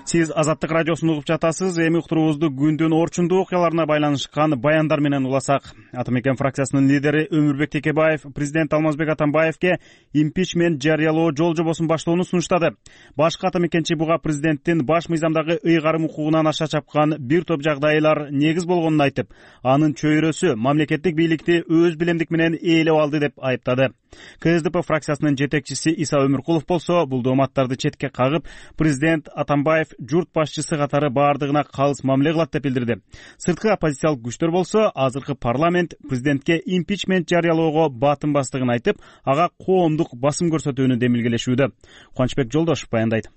Сиз Азаттык радиосун угуп жатасыз. Эми уктуруубузду күндүн орчундуу окуяларына байланышкан баяндар менен уласак. Атамекен фракциясынын лидери Өмүрбек Текебаев президент Алмазбек Атамбаевке импичмент жарыялоо жол жобосун баштоону сунуштады. Башкы атамекенчи буга президенттин баш мыйзамдагы ыйгарым укугунан аша чапкан бир топ жагдайлар негиз болгонун айтып, анын чөйрөсү мамлекеттик бийликти өз билемдик менен ээлеп алды деп айыптады. КСДП фракциясынын жетекчиси Иса Өмүркулов болсо бул дооматтарды четке кагып, президент Атамбаев журт башчысы катары баардыгына калыс мамиле кылат деп билдирди. Сырткы оппозициялык күчтөр болсо азыркы парламент президентке импичмент жарыялоого батын бастыгын айтып, ага коомдук басым көрсөтүүнү демилгелешүүдө. Кубанычбек Жолдошев баяндайт.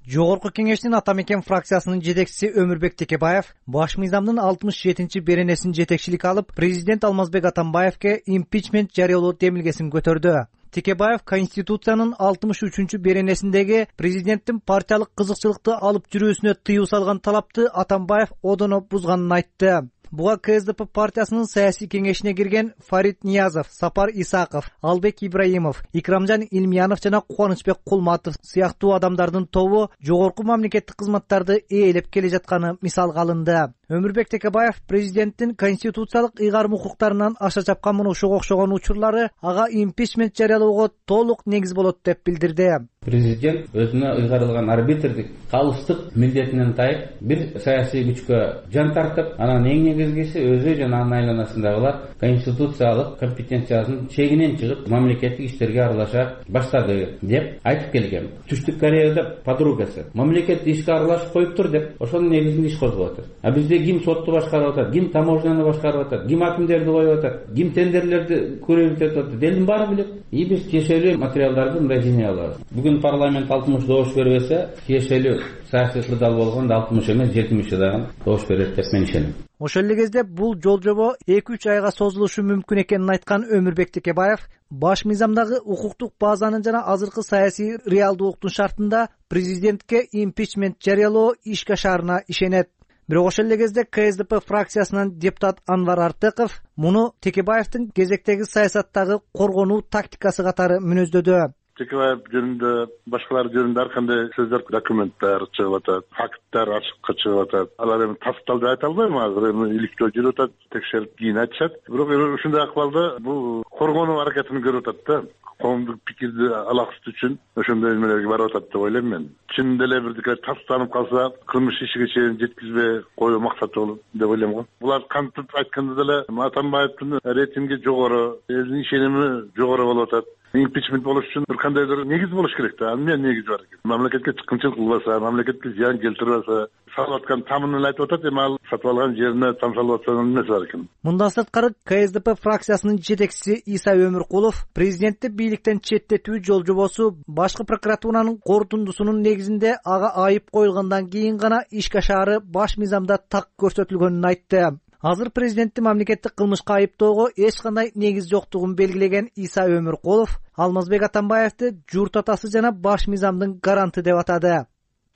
Жогорку кеңештин Атамекен фракциясынын жетекчиси Өмүрбек Текебаев баш мыйзамдын 67-беренесин жетекчилик алып, президент Алмазбек Атамбаевке импичмент жарыялоо демилгесин көтөрдү. Текебаев Конституциянын 63-беренесиндеги президенттин партиялык кызыкчылыкты алып жүрүүсүнө тыюу салган талапты Атамбаев одоно бузганын айтты. Буга КСДП партиясынын саясий кеңешине кирген Фарид Ниязов, Сапар Исаков, Албек Ибраимов, Икрамжан Илмиянов жана Кубанычбек Кулматов сыяктуу адамдардын тобу жогорку мамлекеттик кызматтарды ээлеп келе жатканы мисалга алынды. Өмүрбек Текебаев президенттин конституциялык ыйгарым укуктарынан аша чапкан муну ошого окшогон учурлары ага импичмент жарыялоого толук негиз болот деп билдирди. Президент өзүнө ыйгарылган арбитрдик калыстык милдетинен тайып, бир саясий күчкө жан тартып, анан эң негизгиси өзү жана анын айланасындагылар конституциялык компетенциясынын чегинен чыгып, мамлекеттик иштерге аралаша баштады деп айтып келген. Түштүк Кореяда подругасы мамлекет ишке аралашып коюптур деп, ошонун негизинде иш козгоп атат. А бизде ким сотту башкарып атат, ким таможняны башкарып атат, ким акимдерди коюп атат, ким тендерлерди көрөбүп атат, элдин баары билет. Биз тиешелүү материалдарды мындай жиней алабыз. Бүгүн парламент 60 добуш бербесе, тиешелүү саясий кырдаал болгондо 60 эмес 70 дагы добуш берет деп мен ишенем. Ошол эле кезде бул жол жобо 2-3 айга созулушу мүмкүн экенин айткан Өмүрбек Текебаев баш мыйзамдагы укуктук базанын жана азыркы саясий реалдуулуктун шартында президентке импичмент жарыялоо ишке ашаарына ишенет. Бирок ошол эле кезде КСДП фракциясынан депутат Анвар Артыков муну Текебаевдин кезектеги саясаттагы коргонуу тактикасы катары мүнөздөдү. Текебаев жөнүндө, башкалар жөнүндө ар кандай сөздөр, документтер чыгып атат, факттар ачыкка чыгып атат. Алар эми тапталды айта албайм, азыр эми иликтөө жүрүп атат, текшерип кийин айтышат. Бирок ушундай акыбалда бул коргонуу аракетин көрүп атат да. Коомдук пикирди алаксыт үчүн ошондой эмелерге барып атат деп ойлойм мен. Чынында эле бирдике тастанып калса, кылмыш ишиге чейин жеткизбей коюу максаты болот деп ойлойм го. Булар кантип айтканда деле Атамбаевдин рейтинги жогору, элдин ишеними жогору болуп атат. Импичмент болуш үчүн бир кандайдыр негиз болуш керек да. Эмне негиз бар экен? Мамлекетке чыккынчылык кылбаса, мамлекетке зыян келтирбесе, салып аткан тамынын айтып атат, эми ал сатып алган жерине там салып аткан эмнеси бар экен? Мындан сырткары КСДП фракциясынын жетекчиси Иса Өмүркулов президентти бийликтен четтетүү жол жобосу башкы прокуратуранын корутундусунун негизинде ага айып коюлгандан кийин гана ишке ашаары баш мыйзамда так көрсөтүлгөнүн айтты. Азыр президентти мамлекеттик кылмышка айыптоого эч кандай негиз жоктугун белгилеген Иса Өмүркулов Алмазбек Атамбаевди журт атасы жана баш мыйзамдын гаранты деп атады.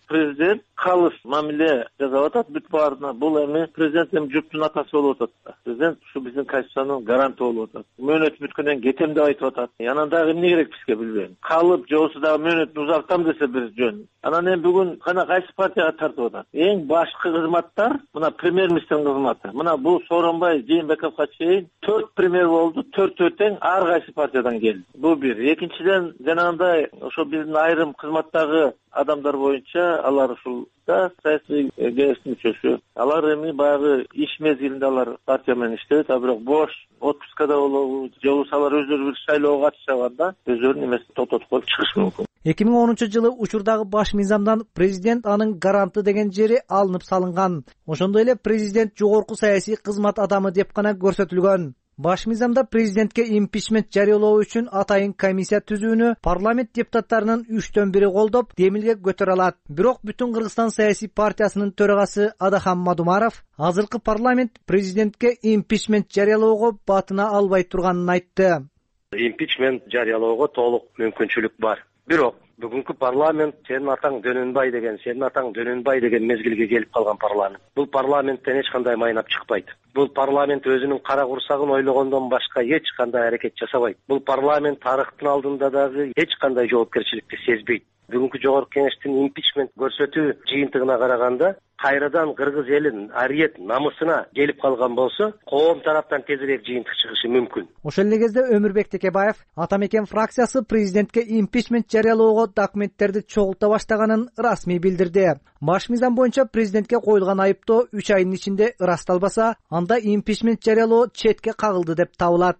Президент калыс мамиле жасап атат бүт баарына. Бул эми президент эми журттун атасы болуп атат. Президент ушу биздин конституциянын гаранты болуп атат. Мөөнөт бүткөндөн кетем деп айтып атат. Анан дагы эмне керек бизге билбейм. Калып же болбосо дагы мөөнөтүн узартам десе бир жөн. Анан эми бүгүн кайсы партияга тартып атат? Эң башкы кызматтар мына премьер-министрдин кызматы. Мына бул Сооронбай Жээнбековго чейин 4 премьер болду, 4 тең ар кайсы партиядан келди. Бул бир. Экинчиден жанагындай ошо биздин айрым кызматтагы адамдар боюнча алар ушулда саясий кеңештин мүчөсү. Алар эми баягы иш мезгилинде алар партия менен иштейт, а бирок бош отпускада болобу, же болбосо алар өздөрү бир шайлоого катышканда өздөрүнүн эмесин токтотуп коюп чыгышы мүмкүн. 2010-жылы учурдагы баш мыйзамдан президент анын гаранты деген жери алынып салынган. Ошондой эле президент жогорку саясий кызмат адамы деп гана көрсөтүлгөн. Баш мыйзамда президентке импичмент жарыялоо үчүн атайын комиссия түзүүнү парламент депутаттарынын 3/1 колдоп, демилге көтөрө алат. Бирок Бүтүн Кыргызстан саясий партиясынын төрагасы Адахан Мадумаров азыркы парламент президентке импичмент жарыялоого батына албай турганын айтты. Импичмент жарыялоого толук мүмкүнчүлүк бар. Бирок бүгүнкү парламент сенин атаң Дөнөнбай деген мезгилге келип калган парламент. Бул парламенттен эч кандай майнап чыкпайт. Бул парламент өзүнүн кара курсагын ойлогондон башка эч кандай аракет жасабайт. Бул парламент тарыхтын алдында дагы эч кандай жоопкерчиликти сезбейт. Бүгүнкү жогорку кеңештин импичмент көрсөтүү жыйынтыгына караганда кайрадан кыргыз элин ариет намысына келип калган болсо, коом тараптан тезирээк жыйынтык чыгышы мүмкүн. Ошол эле кезде Өмүрбек Текебаев Атамекен фракциясы президентке импичмент жарыялоого документтерди чогулта баштаганын расмий билдирди. Баш мыйзам боюнча президентке коюлган айыптоо 3 айдын ичинде ырасталбаса, анда импичмент жарыялоо четке кагылды деп табылат.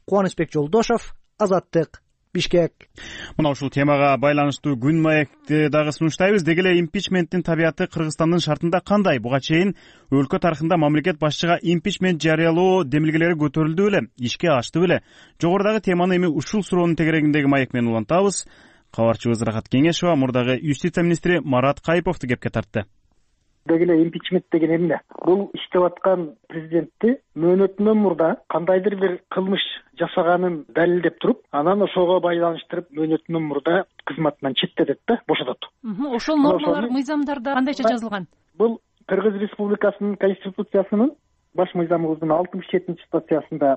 Кубанычбек Жолдошов, Азаттык, Бишкек. Мына ушул темага байланыштуу күн маекти дагы сунуштайбыз. Деги эле импичменттин табияты Кыргызстандын шартында кандай? Буга чейин өлкө тарыхында мамлекет башчыга импичмент жарыялоо демилгелери көтөрүлдү беле? Ишке ашты беле? Жогорудагы теманы эми ушул суроонун тегерегиндеги маек менен улантабыз. Кабарчыбыз Рахат Кеңешова мурдагы юстиция министри Марат Кайыповду кепке тартты. Деги эле импичмент деген эмне? Бул иштеп аткан президентти мөөнөтүнөн мурда кандайдыр бир кылмыш жасаганын далилдеп туруп, анан ошого байланыштырып мөөнөтүнөн мурда кызматынан четтетет да, бошотот. Ошол нормалар мыйзамдарда кандайча жазылган? Бул Кыргыз Республикасынын Конституциясынын баш мыйзамыбыздын 67-статьясында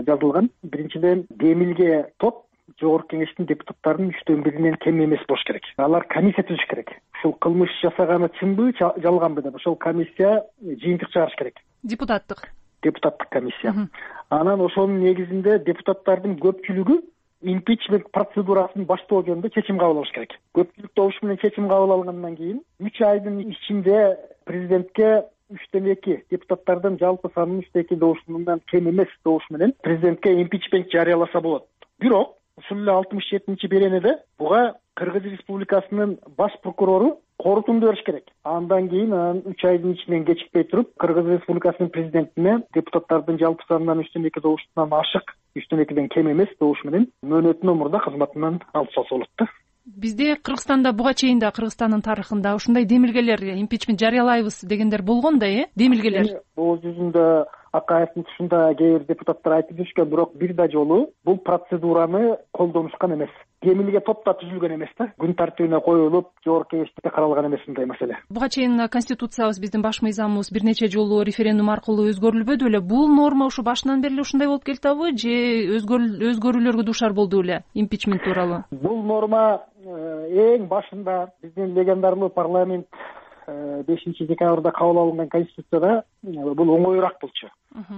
жазылган. Биринчиден, демилге топ жогорку кеңештин депутаттарынын 1/3-нен кем эмес болуш керек. Алар комиссия түзүш керек. Ушул кылмыш жасаганы чынбы, жалганбы деп ошол комиссия жыйынтык чыгарыш керек. Депутаттык комиссия. Анан ошонун негизинде депутаттардын көпчүлүгү импичмент процедурасын баштоо жөнүндө чечим кабыл алыш керек. Көпчүлүк добуш менен чечим кабыл алгандан кийин 3 айдын ичинде президентке 3/2 депутаттардын жалпы санынын 3/2 добушунан кем эмес добуш менен президентке импичмент жарыяласа болот. Бирок ушул эле 67-беренеде буга Кыргыз Республикасынын баш прокурору корутунду бериш керек. Андан кийин 3 айдын ичинен кечикпей туруп, Кыргыз Республикасынын президентине депутаттардын жалпы санынан 3/2 добушунан ашык, 3/2ден кем эмес добуш менен мөөнөтүнөн мурда кызматынан алып салса болот да. Бизде Кыргызстанда буга чейин да Кыргызстандын тарыхында ушундай демилгелер, импичмент жарыялайбыз дегендер болгон да, демилгелер. Бул жүзүндө Акаевдин тушунда кээ бир депутаттар айтып жүрүшкөн, бирок бир да жолу бул процедураны колдонушкан эмес. Демилге топ да түзүлгөн эмес да. Күн тартибине коюлуп, жогорку кеңеште каралган эмес мындай маселе. Буга чейин Конституциябыз, биздин баш мыйзамыбыз бир нече жолу референдум аркылуу өзгөрүлбөдү беле? Бул норма ушу башынан бери ушундай болуп келатабы же өзгөрүүлөргө дуушар болду беле импичмент тууралуу? Бул норма эң башында биздин легендарлуу парламент 5-декабрда кабыл алынган Конституцияда бул оңоюраак болчу.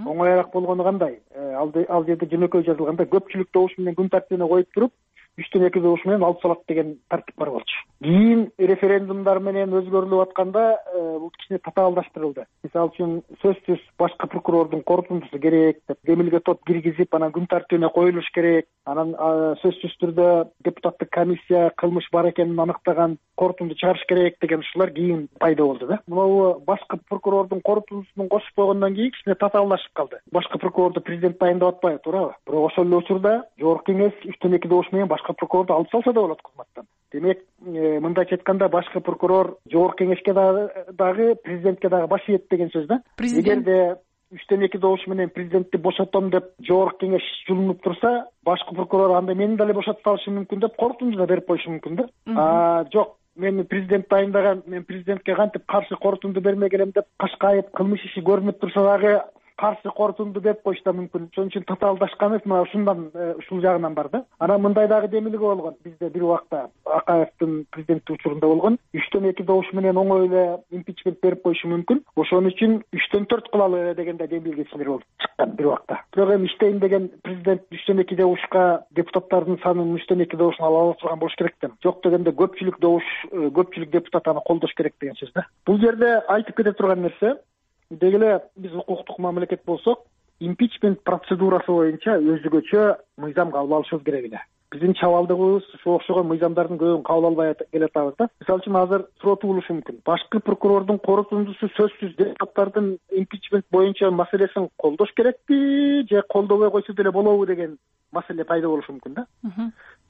Оңоюраак болгону кандай? Ал жерде жөнөкөй жазылганда көпчүлүк добуш менен күн тартибине коюп туруп, 3/2 добуш менен алып салат деген тартип бар болчу. Кийин референдумдар менен өзгөрүлүп атканда бул кичине татаалдаштырылды. Мисалы үчүн сөзсүз башкы прокурордун корутундусу керек деп демилге топ киргизип, анан күн тартибине коюлуш керек. Анан сөзсүз түрдө депутаттык комиссия кылмыш бар экенин аныктаган корутунду чыгарыш керек деген ушулар кийин пайда болду да. Могу башкы прокурордун корутундусун кошуп койгондон кийин кичине татаалдашып калды. Башкы прокурорду президент дайындап атпайбы, туурабы? Бирок ошол эле учурда жогорку кеңеш 3/2 добуш менен башкы прокурорду алып салса да болот кызматтан. Демек, мындайча айтканда башкы прокурор жогорку кеңешке дагы президентке дагы баш ийет деген сөз да. Эгерде 3/2 добуш менен президентти бошотом деп жогорку кеңеш жулунуп турса, башкы прокурор анда мени деле бошотуп салышы мүмкүн деп корутунду да берип коюшу мүмкүн да. Жок, мени президент дайындаган, мен президентке кантип каршы корутунду бермеген элем деп кашкайып кылмыш иши көрүнүп турса дагы каршы корутунду берип коюшу да мүмкүн. Ошон үчүн татаалдашканы мына ушундан, ушул жагынан бар да. Анан мындай дагы демилге болгон. Бизде бир убакта Акаевдин президенттик учурунда болгон. 3/2 добуш менен оңой эле импичмент берип коюшу мүмкүн. Ошон үчүн 3/4 кылалы дегенде демилгесиндер болуп чыккан бир убакта. Бирок эми иштейин деген президент 3/2 добушка депутаттардын санын 3/2 добушуна ала турган болуш керек да. Жок дегенде көпчүлүк депутат аны колдош керек деген сөз да. Бул жерде айтып кете турган нерсе, деги эле биз укуктук мамлекет болсок, импичмент процедурасы боюнча өзгөчө мыйзам кабыл алышыбыз керек эле. Биздин чабалдыгыбыз ошого окшогон мыйзамдардын көбүн кабыл албай келатабыз да. Мисалы үчүн азыр суроо туулушу мүмкүн. Башкы прокурордун корутундусу сөзсүз депутаттардын импичмент боюнча маселесин колдош керекпи же колдобой койсо деле болобу деген маселе пайда болушу мүмкүн да.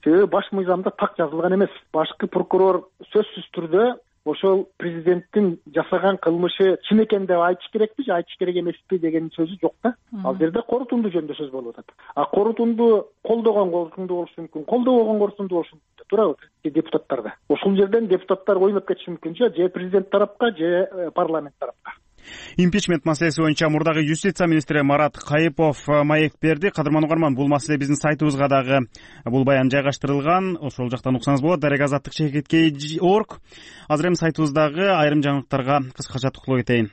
Себеби баш мыйзамда так жазылган эмес. Башкы прокурор сөзсүз түрдө ошол президенттин жасаган кылмышы чын экен деп айтыш керекпи же айтыш керек эмеспи деген сөзү жок да. Ал жерде корутунду жөнүндө сөз болуп атат. Корутунду колдогон корутунду болушу мүмкүн, колдобогон корутунду болушу мүмкүн, туурабы? Депутаттарда. Ошол жерден депутаттар ойноп кетиши мүмкүн же президент тарапка же парламент тарапка. Импичмент маселеси боюнча мурдагы юстиция министри Марат Кайыпов маек берди. Кадырман угарман, бул маселе биздин сайтыбызга дагы бул баян жайгаштырылган. Ошол жактан уксаңыз болот. Дарек-азаттык чекиткей.org. Азыр эми сайтыбыздагы айрым жаңылыктарга кыскача токтоло кетейин.